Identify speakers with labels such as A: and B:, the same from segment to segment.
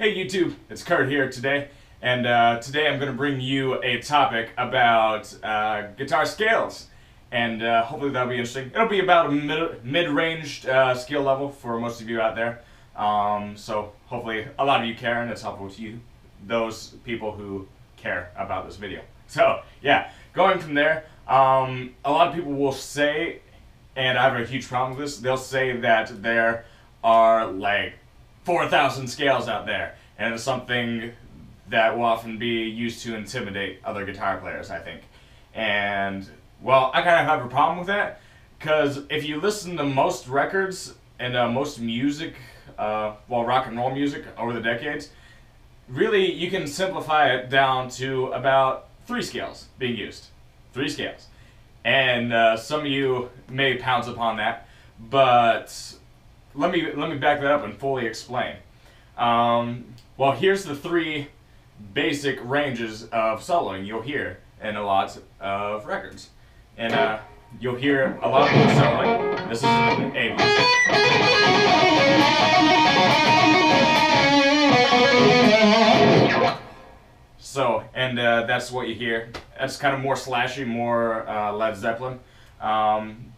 A: Hey YouTube, it's Kurt here today, and today I'm going to bring you a topic about guitar scales, and hopefully that'll be interesting. It'll be about a mid-ranged scale level for most of you out there, so hopefully a lot of you care and it's helpful to you, those people who care about this video. So yeah, going from there, a lot of people will say, and I have a huge problem with this, they'll say that there are like 4,000 scales out there, and it's something that will often be used to intimidate other guitar players, I think. And, well, I kind of have a problem with that, because if you listen to most records and most music, rock and roll music over the decades, really you can simplify it down to about 3 scales being used. 3 scales. And some of you may pounce upon that, but let me back that up and fully explain. Well, here's the 3 basic ranges of soloing you'll hear in a lot of records. And you'll hear a lot of blues soloing. This is an A blues. So, and that's what you hear. That's kind of more slashy, more Led Zeppelin.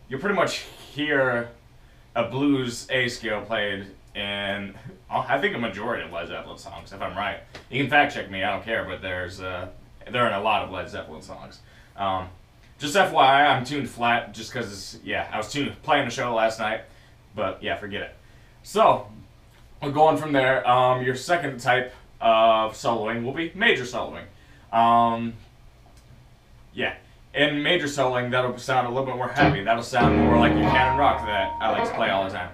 A: You'll pretty much hear a blues A scale played in, I think, a majority of Led Zeppelin songs, if I'm right. You can fact check me, I don't care, but they're in a lot of Led Zeppelin songs. Just FYI, I'm tuned flat just because, yeah, I was playing the show last night, but yeah, forget it. So, going from there, your second type of soloing will be major soloing. Yeah. In major soloing, that'll sound a little bit more heavy. That'll sound more like your canon rock that I like to play all the time.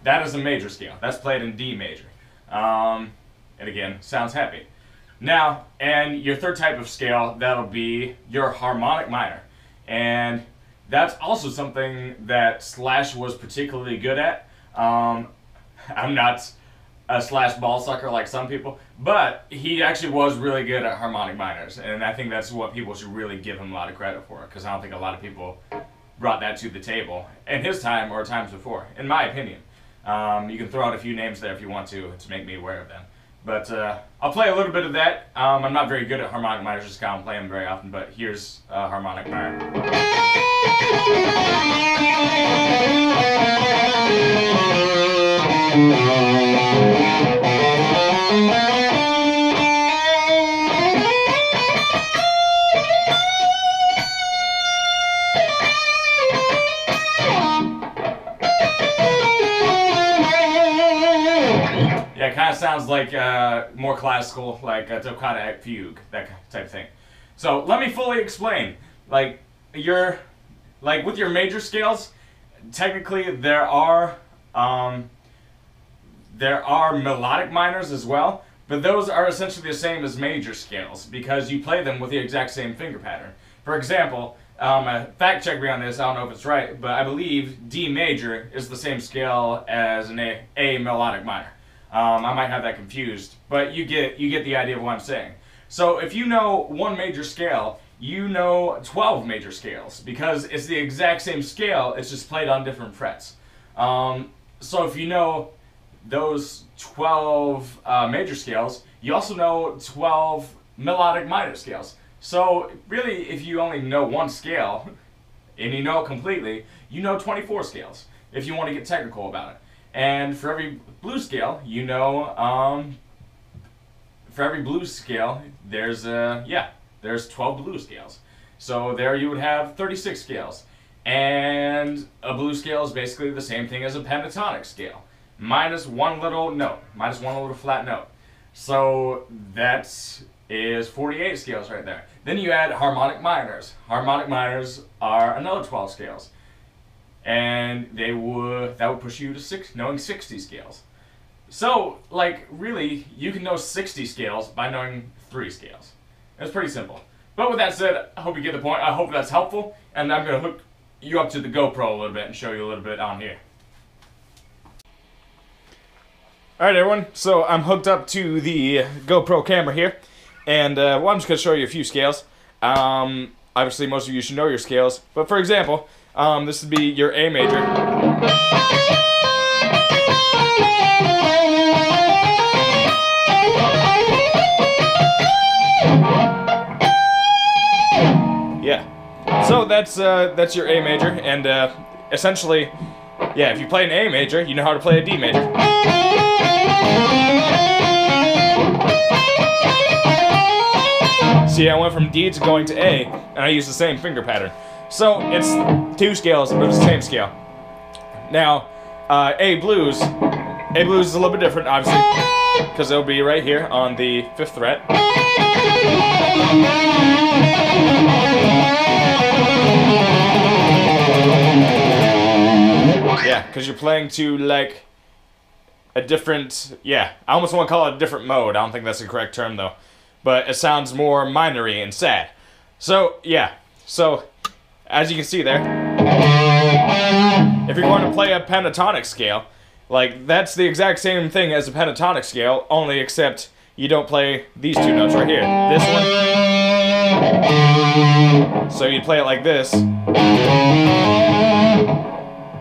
A: That is a major scale. That's played in D major. And again, sounds heavy. Now, and your third type of scale, that'll be your harmonic minor. And that's also something that Slash was particularly good at. I'm not a Slash ball sucker like some people, but he actually was really good at harmonic minors, and I think that's what people should really give him a lot of credit for, because I don't think a lot of people brought that to the table in his time or times before, in my opinion. You can throw out a few names there if you want to make me aware of them. But I'll play a little bit of that. I'm not very good at harmonic minors, just because I don't play them very often, but here's a harmonic minor. Yeah, it kind of sounds like more classical, like a toccata fugue, that type of thing. So let me fully explain. With your major scales, technically there are melodic minors as well, but those are essentially the same as major scales because you play them with the exact same finger pattern. For example, fact check me on this, I don't know if it's right, but I believe D major is the same scale as an A melodic minor. I might have that confused, but you get the idea of what I'm saying. So if you know one major scale, you know 12 major scales because it's the exact same scale, it's just played on different frets. So if you know those 12 major scales, you also know 12 melodic minor scales. So really, if you only know one scale, and you know it completely, you know 24 scales, if you want to get technical about it. And for every blues scale, you know, for every blues scale, there's 12 blues scales. So there you would have 36 scales. And a blues scale is basically the same thing as a pentatonic scale, minus one little note, minus one little flat note. So that is 48 scales right there. Then you add harmonic minors. Harmonic minors are another 12 scales. And that would push you to knowing 60 scales. So, really, you can know 60 scales by knowing 3 scales. It's pretty simple. But with that said, I hope you get the point. I hope that's helpful. And I'm going to hook you up to the GoPro a little bit and show you a little bit on here. Alright everyone, so I'm hooked up to the GoPro camera here. And I'm just going to show you a few scales. Obviously, most of you should know your scales. But for example, This would be your A major. Yeah. So that's your A major, and essentially, yeah, if you play an A major, you know how to play a D major. See, I went from D to going to A, and I used the same finger pattern. So it's 2 scales, but it's the same scale. Now, A blues is a little bit different, obviously, because it'll be right here on the 5th fret. Yeah, because you're playing to, like, a different, yeah, I almost want to call it a different mode. I don't think that's the correct term, though. But it sounds more minor-y and sad. So, yeah. So, as you can see there, if you're going to play a pentatonic scale, like, that's the exact same thing as a pentatonic scale, only except you don't play these 2 notes right here. This one. So you play it like this,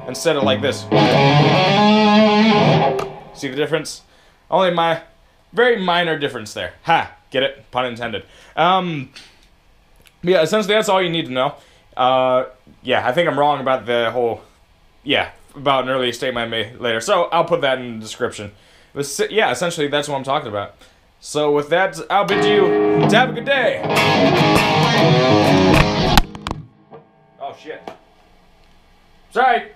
A: instead of like this. See the difference? Only my very minor difference there. Ha! Get it? Pun intended. Yeah, essentially that's all you need to know. Yeah, I think I'm wrong about the whole, yeah, about an earlier statement I made later. So I'll put that in the description. But yeah, essentially that's what I'm talking about. So with that, I'll bid you to have a good day. Oh shit. Sorry.